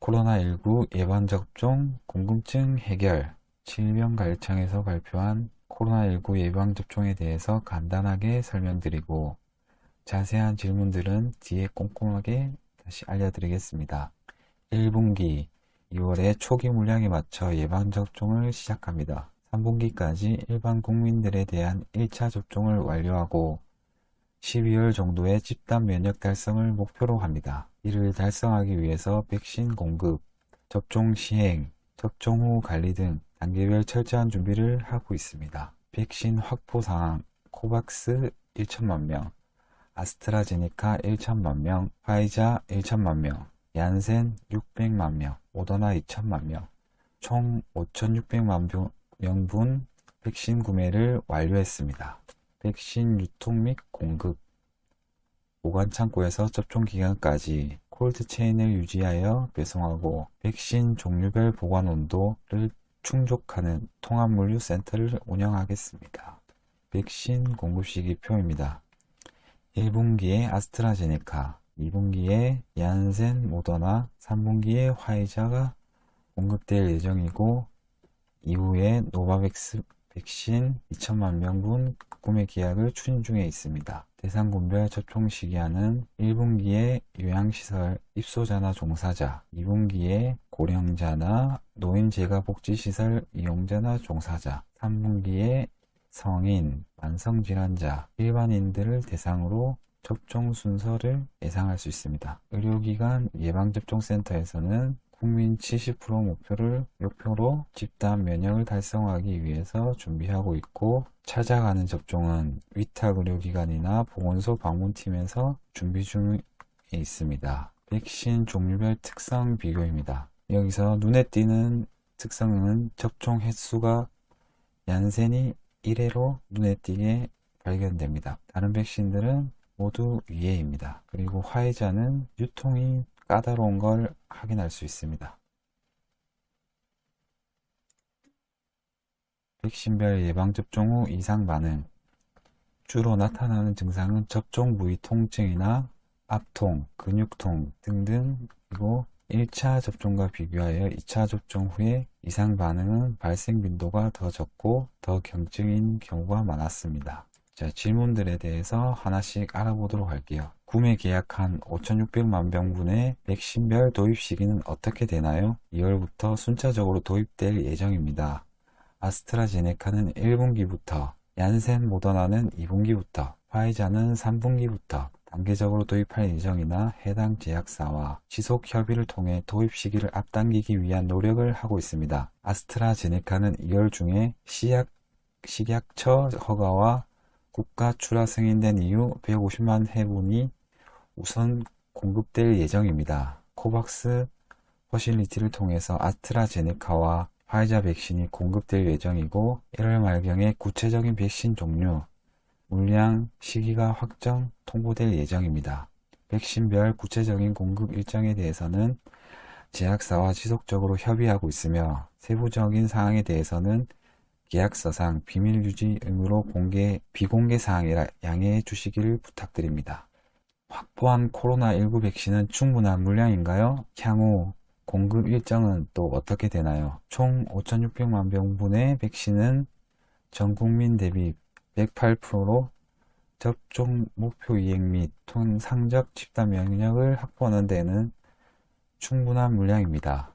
코로나19 예방접종 궁금증 해결. 질병관리청에서 발표한 코로나19 예방접종에 대해서 간단하게 설명드리고 자세한 질문들은 뒤에 꼼꼼하게 다시 알려드리겠습니다. 1분기 2월에 초기 물량에 맞춰 예방접종을 시작합니다. 3분기까지 일반 국민들에 대한 1차 접종을 완료하고 12월 정도에 집단 면역 달성을 목표로 합니다. 이를 달성하기 위해서 백신 공급, 접종 시행, 접종 후 관리 등 단계별 철저한 준비를 하고 있습니다. 백신 확보 상황, 코박스 1천만 명, 아스트라제네카 1천만 명, 화이자 1천만 명, 얀센 600만 명, 모더나 2천만 명, 총 5,600만 명분 백신 구매를 완료했습니다. 백신 유통 및 공급, 보관 창고에서 접종 기간까지 콜드체인을 유지하여 배송하고 백신 종류별 보관 온도를 충족하는 통합물류 센터를 운영하겠습니다. 백신 공급 시기표입니다. 1분기에 아스트라제네카, 2분기에 얀센, 모더나, 3분기에 화이자가 공급될 예정이고 이후에 노바백스 백신 2천만 명분 구매 계약을 추진 중에 있습니다. 대상군별 접종 시기한은 1분기에 요양시설 입소자나 종사자, 2분기에 고령자나 노인재가복지시설 이용자나 종사자, 3분기에 성인, 만성질환자, 일반인들을 대상으로 접종 순서를 예상할 수 있습니다. 의료기관 예방접종센터에서는 국민 70% 목표로 집단 면역을 달성하기 위해서 준비하고 있고 찾아가는 접종은 위탁의료기관이나 보건소 방문팀에서 준비 중에 있습니다. 백신 종류별 특성 비교입니다. 여기서 눈에 띄는 특성은 접종 횟수가 얀센이 1회로 눈에 띄게 발견됩니다. 다른 백신들은 모두 위해입니다. 그리고 화이자는 유통이 까다로운 걸 확인할 수 있습니다. 백신별 예방접종 후 이상 반응. 주로 나타나는 증상은 접종 부위 통증이나 압통, 근육통 등등, 그리고 1차 접종과 비교하여 2차 접종 후에 이상 반응은 발생 빈도가 더 적고 더 경증인 경우가 많았습니다. 자, 질문들에 대해서 하나씩 알아보도록 할게요. 구매 계약한 5,600만 병분의 백신별 도입 시기는 어떻게 되나요? 2월부터 순차적으로 도입될 예정입니다. 아스트라제네카는 1분기부터, 얀센 모더나는 2분기부터, 화이자는 3분기부터 단계적으로 도입할 예정이나 해당 제약사와 지속 협의를 통해 도입 시기를 앞당기기 위한 노력을 하고 있습니다. 아스트라제네카는 2월 중에 식약처 허가와 국가 출하 승인된 이후 150만 회분이 우선 공급될 예정입니다. 코박스 퍼실리티를 통해서 아스트라제네카와 화이자 백신이 공급될 예정이고 1월 말경에 구체적인 백신 종류, 물량, 시기가 확정 통보될 예정입니다. 백신별 구체적인 공급 일정에 대해서는 제약사와 지속적으로 협의하고 있으며 세부적인 사항에 대해서는 계약서상 비밀 유지 의무로 비공개 사항이라 양해해 주시기를 부탁드립니다. 확보한 코로나19 백신은 충분한 물량인가요? 향후 공급 일정은 또 어떻게 되나요? 총 5,600만 병분의 백신은 전 국민 대비 108%로 접종 목표 이행 및 통상적 집단 면역을 확보하는 데는 충분한 물량입니다.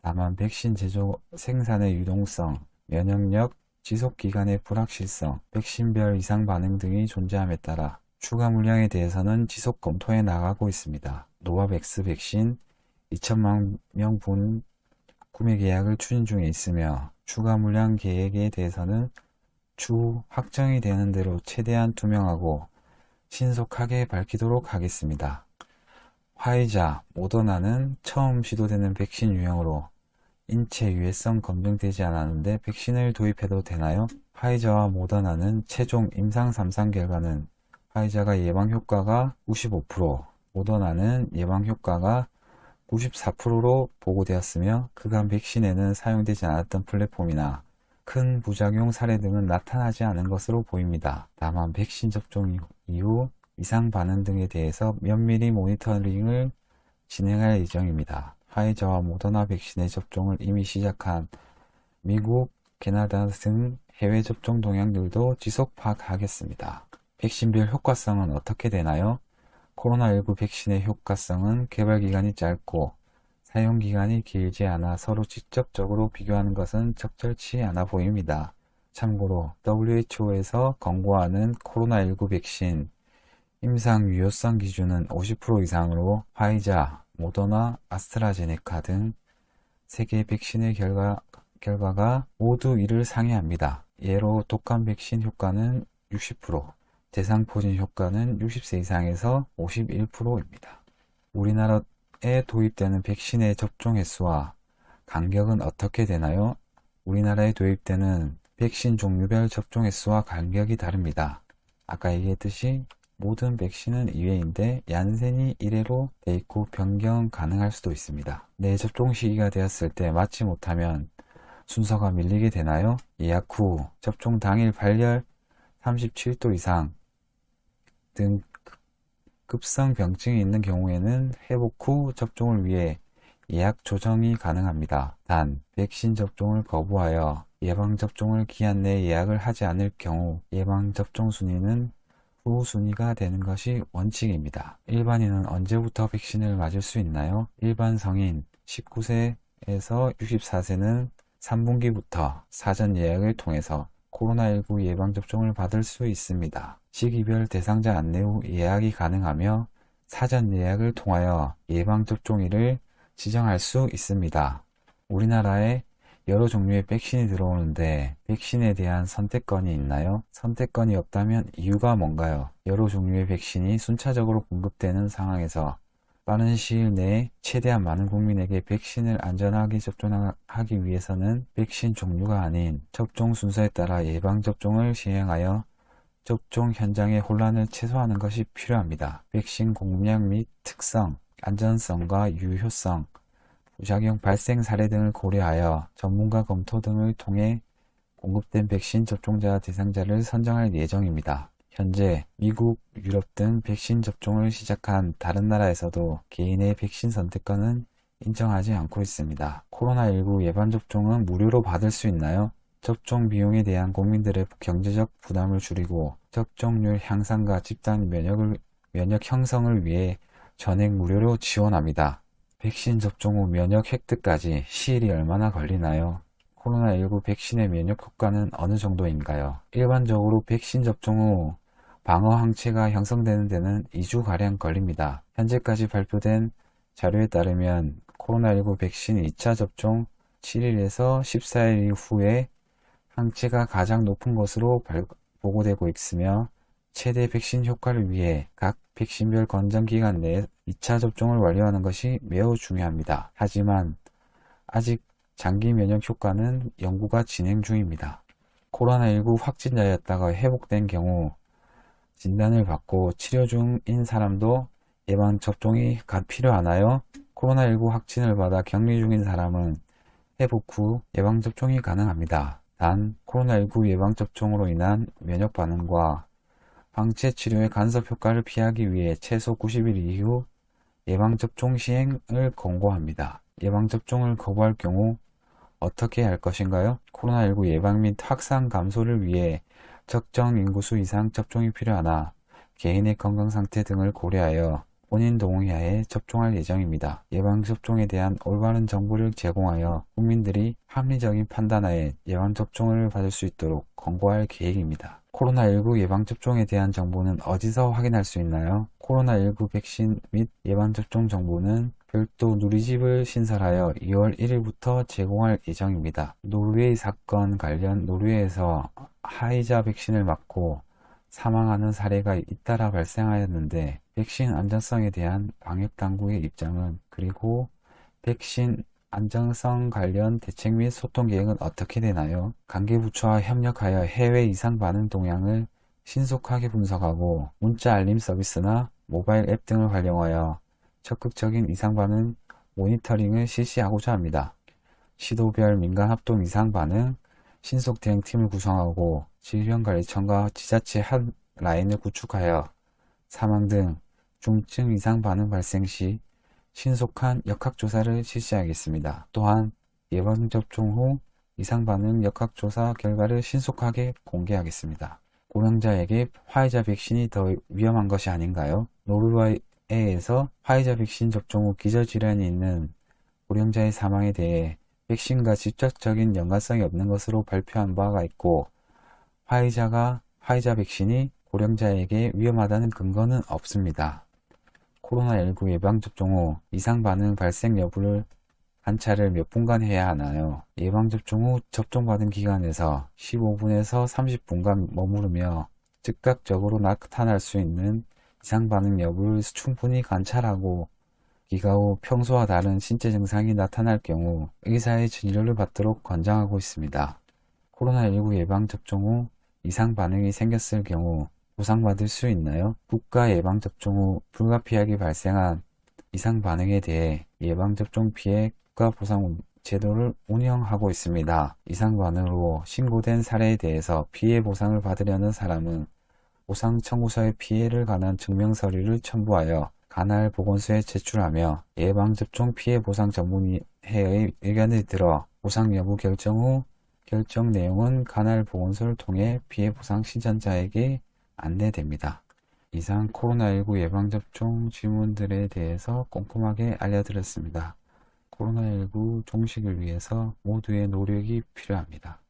다만 백신 제조 생산의 유동성, 면역력, 지속기간의 불확실성, 백신별 이상 반응 등이 존재함에 따라 추가 물량에 대해서는 지속 검토해 나가고 있습니다. 노바백스 백신 2천만 명분 구매 계약을 추진 중에 있으며 추가 물량 계획에 대해서는 추후 확정이 되는 대로 최대한 투명하고 신속하게 밝히도록 하겠습니다. 화이자, 모더나는 처음 시도되는 백신 유형으로 인체 유해성 검증되지 않았는데 백신을 도입해도 되나요? 화이자와 모더나는 최종 임상 3상 결과는 화이자가 예방효과가 95%, 모더나는 예방효과가 94%로 보고되었으며 그간 백신에는 사용되지 않았던 플랫폼이나 큰 부작용 사례 등은 나타나지 않은 것으로 보입니다. 다만 백신 접종 이후 이상 반응 등에 대해서 면밀히 모니터링을 진행할 예정입니다. 화이자와 모더나 백신의 접종을 이미 시작한 미국, 캐나다 등 해외 접종 동향들도 지속 파악하겠습니다. 백신별 효과성은 어떻게 되나요? 코로나19 백신의 효과성은 개발 기간이 짧고 사용 기간이 길지 않아 서로 직접적으로 비교하는 것은 적절치 않아 보입니다. 참고로 WHO에서 권고하는 코로나19 백신 임상 유효성 기준은 50% 이상으로 화이자, 모더나, 아스트라제네카 등 3개 백신의 결과가 모두 이를 상회합니다. 예로 독감 백신 효과는 60%, 대상포진 효과는 60세 이상에서 51%입니다. 우리나라에 도입되는 백신의 접종 횟수와 간격은 어떻게 되나요? 우리나라에 도입되는 백신 종류별 접종 횟수와 간격이 다릅니다. 아까 얘기했듯이 모든 백신은 2회인데 얀센이 1회로 돼 있고 변경 가능할 수도 있습니다. 내 접종 시기가 되었을 때 맞지 못하면 순서가 밀리게 되나요? 예약 후 접종 당일 발열, 37도 이상 등 급성 병증이 있는 경우에는 회복 후 접종을 위해 예약 조정이 가능합니다. 단, 백신 접종을 거부하여 예방접종을 기한 내에 예약을 하지 않을 경우 예방접종 순위는 후순위가 되는 것이 원칙입니다. 일반인은 언제부터 백신을 맞을 수 있나요? 일반 성인 19세에서 64세는 3분기부터 사전 예약을 통해서 코로나19 예방접종을 받을 수 있습니다. 시기별 대상자 안내 후 예약이 가능하며 사전 예약을 통하여 예방접종일을 지정할 수 있습니다. 우리나라에 여러 종류의 백신이 들어오는데 백신에 대한 선택권이 있나요? 선택권이 없다면 이유가 뭔가요? 여러 종류의 백신이 순차적으로 공급되는 상황에서 빠른 시일 내에 최대한 많은 국민에게 백신을 안전하게 접종하기 위해서는 백신 종류가 아닌 접종 순서에 따라 예방접종을 시행하여 접종 현장의 혼란을 최소화하는 것이 필요합니다. 백신 공급량 및 특성, 안전성과 유효성, 부작용 발생 사례 등을 고려하여 전문가 검토 등을 통해 공급된 백신 접종자 대상자를 선정할 예정입니다. 현재 미국, 유럽 등 백신 접종을 시작한 다른 나라에서도 개인의 백신 선택권은 인정하지 않고 있습니다. 코로나19 예방접종은 무료로 받을 수 있나요? 접종 비용에 대한 국민들의 경제적 부담을 줄이고 접종률 향상과 집단 면역 형성을 위해 전액 무료로 지원합니다. 백신 접종 후 면역 획득까지 시일이 얼마나 걸리나요? 코로나19 백신의 면역 효과는 어느 정도인가요? 일반적으로 백신 접종 후 방어 항체가 형성되는 데는 2주가량 걸립니다. 현재까지 발표된 자료에 따르면 코로나19 백신 2차 접종 7일에서 14일 이후에 항체가 가장 높은 것으로 보고되고 있으며 최대 백신 효과를 위해 각 백신별 권장기간 내에 2차 접종을 완료하는 것이 매우 중요합니다. 하지만 아직 장기 면역 효과는 연구가 진행 중입니다. 코로나19 확진자였다가 회복된 경우 진단을 받고 치료 중인 사람도 예방접종이 필요하나요? 코로나19 확진을 받아 격리 중인 사람은 회복 후 예방접종이 가능합니다. 단, 코로나19 예방접종으로 인한 면역 반응과 항체 치료의 간섭 효과를 피하기 위해 최소 90일 이후 예방접종 시행을 권고합니다. 예방접종을 거부할 경우 어떻게 할 것인가요? 코로나19 예방 및 확산 감소를 위해 적정 인구수 이상 접종이 필요하나 개인의 건강 상태 등을 고려하여 본인 동의하에 접종할 예정입니다. 예방접종에 대한 올바른 정보를 제공하여 국민들이 합리적인 판단하에 예방접종을 받을 수 있도록 권고할 계획입니다. 코로나19 예방접종에 대한 정보는 어디서 확인할 수 있나요? 코로나19 백신 및 예방접종 정보는 별도 누리집을 신설하여 2월 1일부터 제공할 예정입니다. 노르웨이 사건 관련 노르웨이에서 화이자 백신을 맞고 사망하는 사례가 잇따라 발생하였는데 백신 안전성에 대한 방역당국의 입장은 그리고 백신 안정성 관련 대책 및 소통 계획은 어떻게 되나요? 관계부처와 협력하여 해외 이상 반응 동향을 신속하게 분석하고 문자 알림 서비스나 모바일 앱 등을 활용하여 적극적인 이상 반응 모니터링을 실시하고자 합니다. 시도별 민간 합동 이상 반응 신속 대응팀을 구성하고 질병관리청과 지자체 핫라인을 구축하여 사망 등 중증 이상 반응 발생 시 신속한 역학조사를 실시하겠습니다. 또한 예방접종 후 이상반응 역학조사 결과를 신속하게 공개하겠습니다. 고령자에게 화이자 백신이 더 위험한 것이 아닌가요? 노르웨이에서 화이자 백신 접종 후 기저질환이 있는 고령자의 사망에 대해 백신과 직접적인 연관성이 없는 것으로 발표한 바가 있고, 화이자 백신이 고령자에게 위험하다는 근거는 없습니다. 코로나19 예방접종 후 이상반응 발생 여부를 관찰을 몇 분간 해야 하나요? 예방접종 후 접종받은 기관에서 15분에서 30분간 머무르며 즉각적으로 나타날 수 있는 이상반응 여부를 충분히 관찰하고 기가 후 평소와 다른 신체 증상이 나타날 경우 의사의 진료를 받도록 권장하고 있습니다. 코로나19 예방접종 후 이상반응이 생겼을 경우 보상받을 수 있나요? 국가 예방접종 후 불가피하게 발생한 이상반응에 대해 예방접종 피해 국가보상 제도를 운영하고 있습니다. 이상반응으로 신고된 사례에 대해서 피해 보상을 받으려는 사람은 보상 청구서에 피해를 관한 증명서류를 첨부하여 관할 보건소에 제출하며 예방접종 피해 보상 전문회의 의견을 들어 보상 여부 결정 후 결정 내용은 관할 보건소를 통해 피해 보상 신청자에게 안내됩니다. 이상 코로나19 예방접종 질문들에 대해서 꼼꼼하게 알려드렸습니다. 코로나19 종식을 위해서 모두의 노력이 필요합니다.